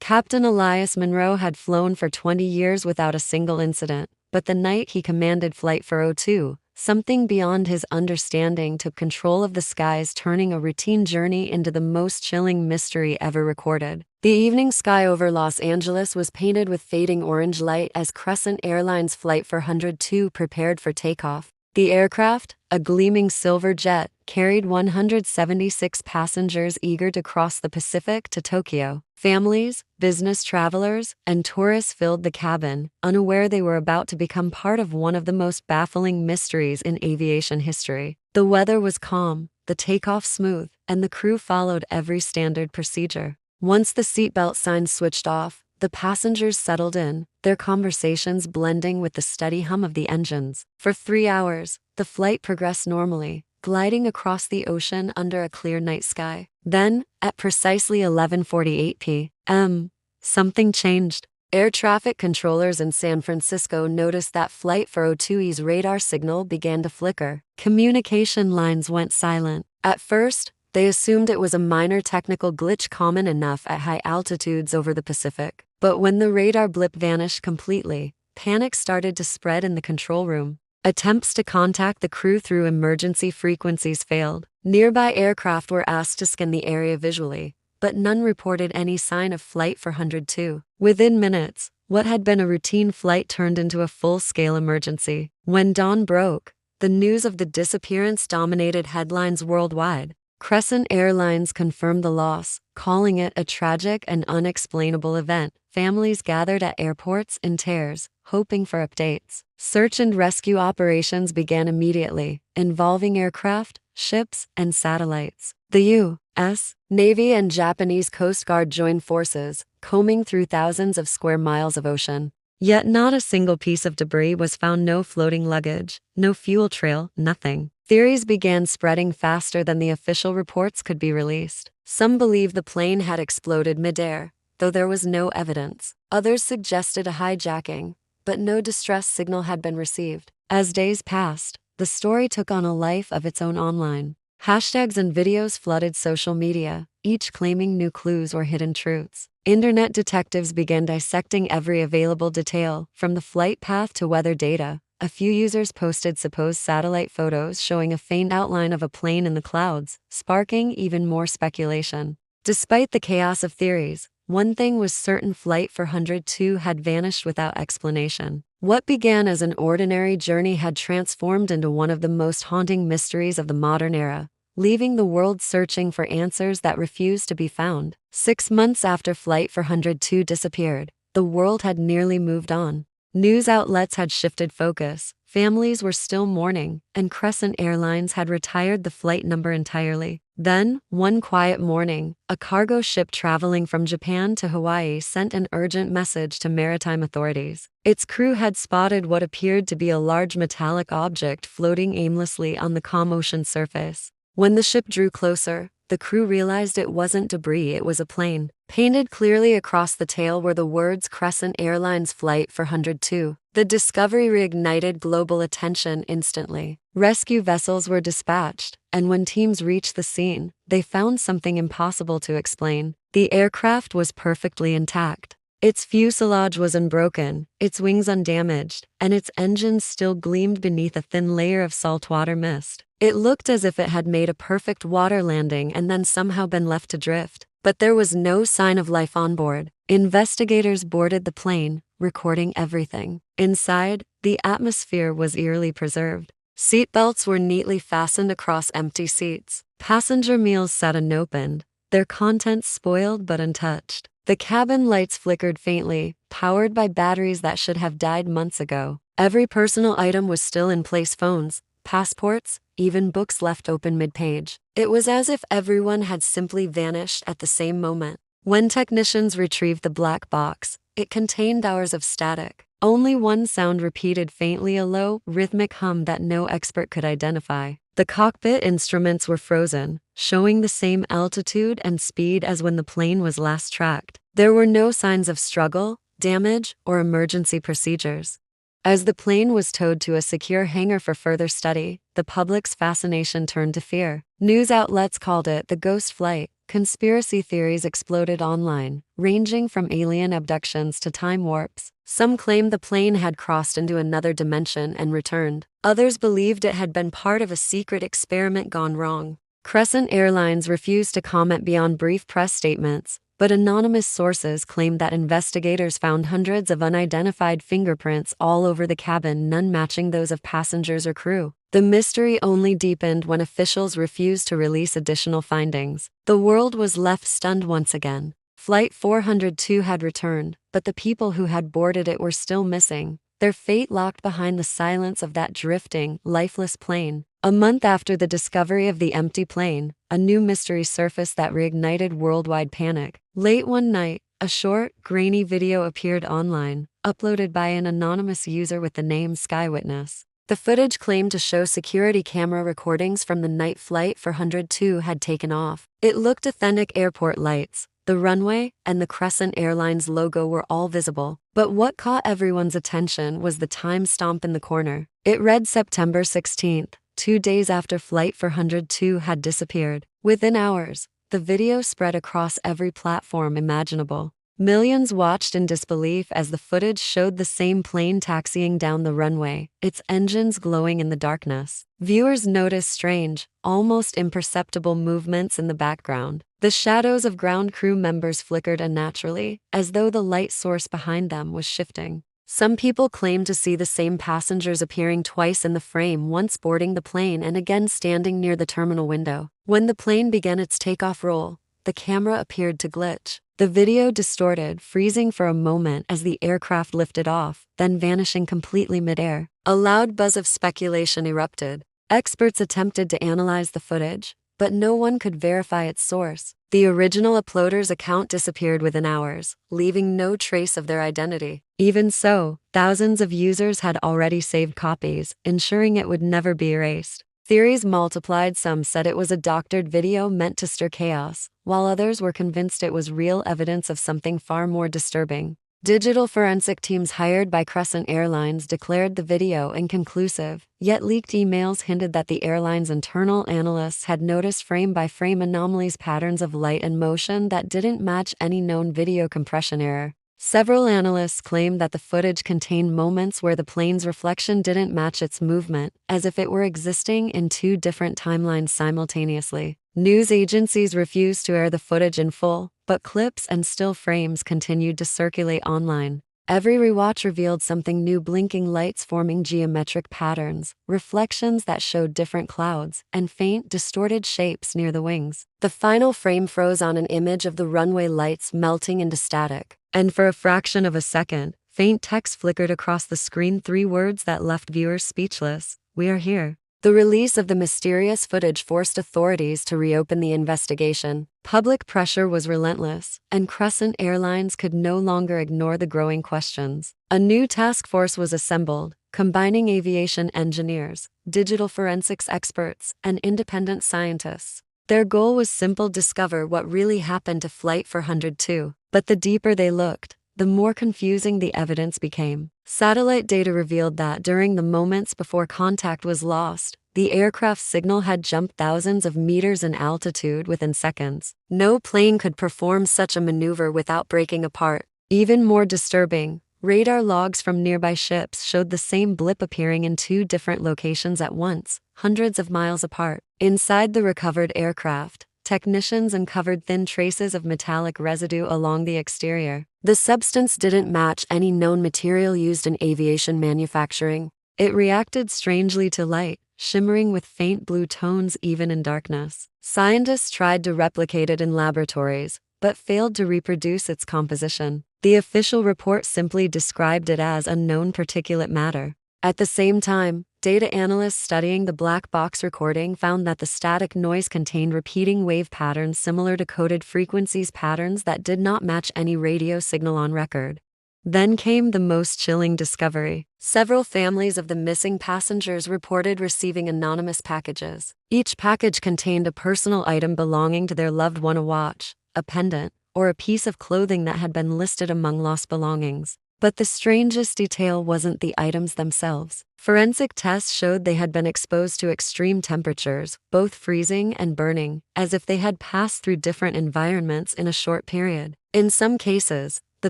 Captain Elias Monroe had flown for 20 years without a single incident, but the night he commanded Flight 402, something beyond his understanding took control of the skies, turning a routine journey into the most chilling mystery ever recorded. The evening sky over Los Angeles was painted with fading orange light as Crescent Airlines Flight 402 prepared for takeoff. The aircraft, a gleaming silver jet, carried 176 passengers eager to cross the Pacific to Tokyo. Families, business travelers, and tourists filled the cabin, unaware they were about to become part of one of the most baffling mysteries in aviation history. The weather was calm, the takeoff smooth, and the crew followed every standard procedure. Once the seatbelt signs switched off, the passengers settled in, their conversations blending with the steady hum of the engines. For 3 hours, the flight progressed normally, gliding across the ocean under a clear night sky. Then, at precisely 11:48 p.m., something changed. Air traffic controllers in San Francisco noticed that Flight 402's radar signal began to flicker. Communication lines went silent. At first, they assumed it was a minor technical glitch common enough at high altitudes over the Pacific. But when the radar blip vanished completely, panic started to spread in the control room. Attempts to contact the crew through emergency frequencies failed. Nearby aircraft were asked to scan the area visually, but none reported any sign of Flight 402. Within minutes, what had been a routine flight turned into a full-scale emergency. When dawn broke, the news of the disappearance dominated headlines worldwide. Crescent Airlines confirmed the loss, calling it a tragic and unexplainable event. Families gathered at airports in tears, hoping for updates. Search and rescue operations began immediately, involving aircraft, ships, and satellites. The U.S. Navy and Japanese Coast Guard joined forces, combing through thousands of square miles of ocean. Yet not a single piece of debris was found, no floating luggage, no fuel trail, nothing. Theories began spreading faster than the official reports could be released. Some believed the plane had exploded midair, though there was no evidence. Others suggested a hijacking, but no distress signal had been received. As days passed, the story took on a life of its own online. Hashtags and videos flooded social media, each claiming new clues or hidden truths. Internet detectives began dissecting every available detail, from the flight path to weather data. A few users posted supposed satellite photos showing a faint outline of a plane in the clouds, sparking even more speculation. Despite the chaos of theories, one thing was certain: Flight 402 had vanished without explanation. What began as an ordinary journey had transformed into one of the most haunting mysteries of the modern era, leaving the world searching for answers that refused to be found. 6 months after Flight 402 disappeared, the world had nearly moved on. News outlets had shifted focus, families were still mourning, and Crescent Airlines had retired the flight number entirely. Then, one quiet morning, a cargo ship traveling from Japan to Hawaii sent an urgent message to maritime authorities. Its crew had spotted what appeared to be a large metallic object floating aimlessly on the calm ocean surface. When the ship drew closer, the crew realized it wasn't debris, it was a plane. Painted clearly across the tail were the words Crescent Airlines Flight 402. The discovery reignited global attention instantly. Rescue vessels were dispatched, and when teams reached the scene, they found something impossible to explain. The aircraft was perfectly intact. Its fuselage was unbroken, its wings undamaged, and its engines still gleamed beneath a thin layer of saltwater mist. It looked as if it had made a perfect water landing and then somehow been left to drift. But there was no sign of life on board. Investigators boarded the plane, recording everything. Inside, the atmosphere was eerily preserved. Seatbelts were neatly fastened across empty seats. Passenger meals sat unopened, their contents spoiled but untouched. The cabin lights flickered faintly, powered by batteries that should have died months ago. Every personal item was still in place: phones, passports, even books left open mid-page. It was as if everyone had simply vanished at the same moment. When technicians retrieved the black box, it contained hours of static. Only one sound repeated faintly, a low, rhythmic hum that no expert could identify. The cockpit instruments were frozen, showing the same altitude and speed as when the plane was last tracked. There were no signs of struggle, damage, or emergency procedures. As the plane was towed to a secure hangar for further study, the public's fascination turned to fear. News outlets called it the ghost flight, Conspiracy theories exploded online, ranging from alien abductions to time warps. Some claimed the plane had crossed into another dimension and returned. Others believed it had been part of a secret experiment gone wrong. Crescent Airlines refused to comment beyond brief press statements, but anonymous sources claimed that investigators found hundreds of unidentified fingerprints all over the cabin, none matching those of passengers or crew. The mystery only deepened when officials refused to release additional findings. The world was left stunned once again. Flight 402 had returned, but the people who had boarded it were still missing, their fate locked behind the silence of that drifting, lifeless plane. A month after the discovery of the empty plane, a new mystery surfaced that reignited worldwide panic. Late one night, a short, grainy video appeared online, uploaded by an anonymous user with the name Skywitness. The footage claimed to show security camera recordings from the night Flight 402 had taken off. It looked authentic. Airport lights, the runway, and the Crescent Airlines logo were all visible. But what caught everyone's attention was the time stamp in the corner. It read September 16th, 2 days after Flight 402 had disappeared. Within hours, the video spread across every platform imaginable. Millions watched in disbelief as the footage showed the same plane taxiing down the runway, its engines glowing in the darkness. Viewers noticed strange, almost imperceptible movements in the background. The shadows of ground crew members flickered unnaturally, as though the light source behind them was shifting. Some people claimed to see the same passengers appearing twice in the frame, once boarding the plane and again standing near the terminal window. When the plane began its takeoff roll, the camera appeared to glitch. The video distorted, freezing for a moment as the aircraft lifted off, then vanishing completely midair. A loud buzz of speculation erupted. Experts attempted to analyze the footage, but no one could verify its source. The original uploader's account disappeared within hours, leaving no trace of their identity. Even so, thousands of users had already saved copies, ensuring it would never be erased. Theories multiplied. Some said it was a doctored video meant to stir chaos, while others were convinced it was real evidence of something far more disturbing. Digital forensic teams hired by Crescent Airlines declared the video inconclusive, yet leaked emails hinted that the airline's internal analysts had noticed frame-by-frame anomalies, patterns of light and motion that didn't match any known video compression error. Several analysts claimed that the footage contained moments where the plane's reflection didn't match its movement, as if it were existing in two different timelines simultaneously. News agencies refused to air the footage in full, but clips and still frames continued to circulate online. Every rewatch revealed something new: blinking lights forming geometric patterns, reflections that showed different clouds, and faint, distorted shapes near the wings. The final frame froze on an image of the runway lights melting into static. And for a fraction of a second, faint text flickered across the screen, 3 words that left viewers speechless: "We are here." The release of the mysterious footage forced authorities to reopen the investigation. Public pressure was relentless, and Crescent Airlines could no longer ignore the growing questions. A new task force was assembled, combining aviation engineers, digital forensics experts, and independent scientists. Their goal was simple: discover what really happened to Flight 402. But the deeper they looked, the more confusing the evidence became. Satellite data revealed that during the moments before contact was lost, the aircraft's signal had jumped thousands of meters in altitude within seconds. No plane could perform such a maneuver without breaking apart. Even more disturbing, radar logs from nearby ships showed the same blip appearing in 2 different locations at once, hundreds of miles apart. Inside the recovered aircraft, technicians uncovered thin traces of metallic residue along the exterior. The substance didn't match any known material used in aviation manufacturing. It reacted strangely to light, shimmering with faint blue tones even in darkness. Scientists tried to replicate it in laboratories, but failed to reproduce its composition. The official report simply described it as unknown particulate matter. At the same time, data analysts studying the black box recording found that the static noise contained repeating wave patterns similar to coded frequencies, patterns that did not match any radio signal on record. Then came the most chilling discovery. Several families of the missing passengers reported receiving anonymous packages. Each package contained a personal item belonging to their loved one: a watch, a pendant, or a piece of clothing that had been listed among lost belongings. But the strangest detail wasn't the items themselves. Forensic tests showed they had been exposed to extreme temperatures, both freezing and burning, as if they had passed through different environments in a short period. In some cases, the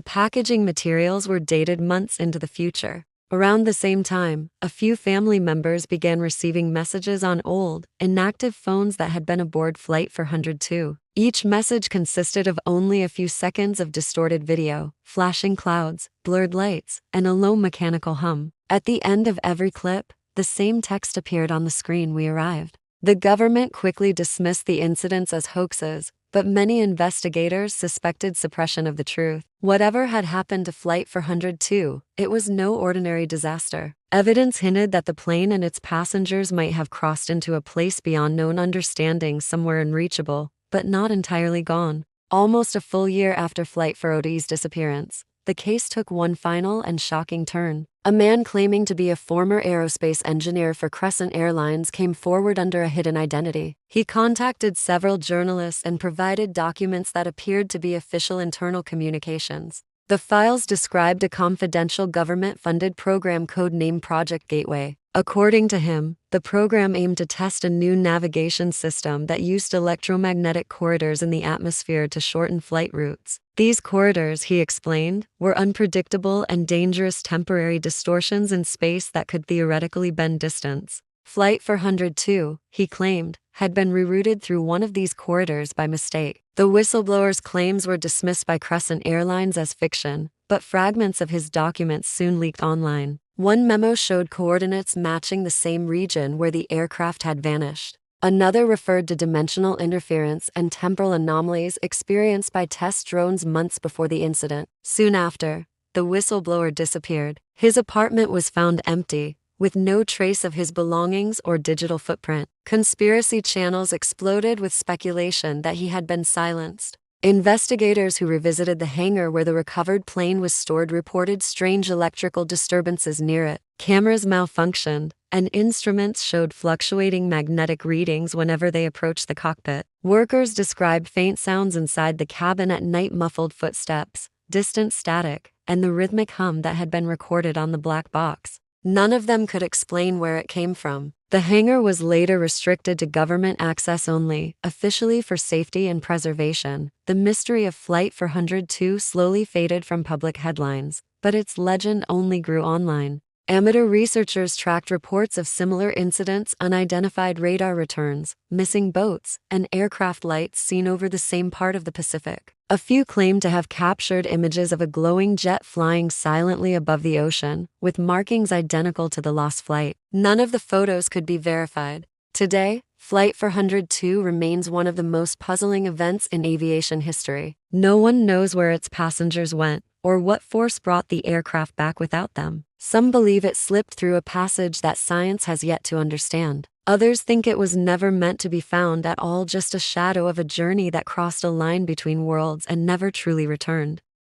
packaging materials were dated months into the future. Around the same time, a few family members began receiving messages on old, inactive phones that had been aboard Flight 402. Each message consisted of only a few seconds of distorted video, flashing clouds, blurred lights, and a low mechanical hum. At the end of every clip, the same text appeared on the screen: "We arrived." The government quickly dismissed the incidents as hoaxes, but many investigators suspected suppression of the truth. Whatever had happened to Flight 402, it was no ordinary disaster. Evidence hinted that the plane and its passengers might have crossed into a place beyond known understanding, somewhere unreachable, but not entirely gone. Almost a full year after Flight 402's disappearance, the case took one final and shocking turn. A man claiming to be a former aerospace engineer for Crescent Airlines came forward under a hidden identity. He contacted several journalists and provided documents that appeared to be official internal communications. The files described a confidential government-funded program codenamed Project Gateway. According to him, the program aimed to test a new navigation system that used electromagnetic corridors in the atmosphere to shorten flight routes. These corridors, he explained, were unpredictable and dangerous temporary distortions in space that could theoretically bend distance. Flight 402, he claimed, had been rerouted through one of these corridors by mistake. The whistleblower's claims were dismissed by Crescent Airlines as fiction, but fragments of his documents soon leaked online. One memo showed coordinates matching the same region where the aircraft had vanished. Another referred to dimensional interference and temporal anomalies experienced by test drones months before the incident. Soon after, the whistleblower disappeared. His apartment was found empty, with no trace of his belongings or digital footprint. Conspiracy channels exploded with speculation that he had been silenced. Investigators who revisited the hangar where the recovered plane was stored reported strange electrical disturbances near it. Cameras malfunctioned, and instruments showed fluctuating magnetic readings whenever they approached the cockpit. Workers described faint sounds inside the cabin at night, muffled footsteps, distant static, and the rhythmic hum that had been recorded on the black box. None of them could explain where it came from. The hangar was later restricted to government access only, officially for safety and preservation. The mystery of Flight 402 slowly faded from public headlines, but its legend only grew online. Amateur researchers tracked reports of similar incidents, unidentified radar returns, missing boats, and aircraft lights seen over the same part of the Pacific. A few claimed to have captured images of a glowing jet flying silently above the ocean, with markings identical to the lost flight. None of the photos could be verified. Today, Flight 402 remains one of the most puzzling events in aviation history. No one knows where its passengers went, or what force brought the aircraft back without them. Some believe it slipped through a passage that science has yet to understand. Others think it was never meant to be found at all, just a shadow of a journey that crossed a line between worlds and never truly returned.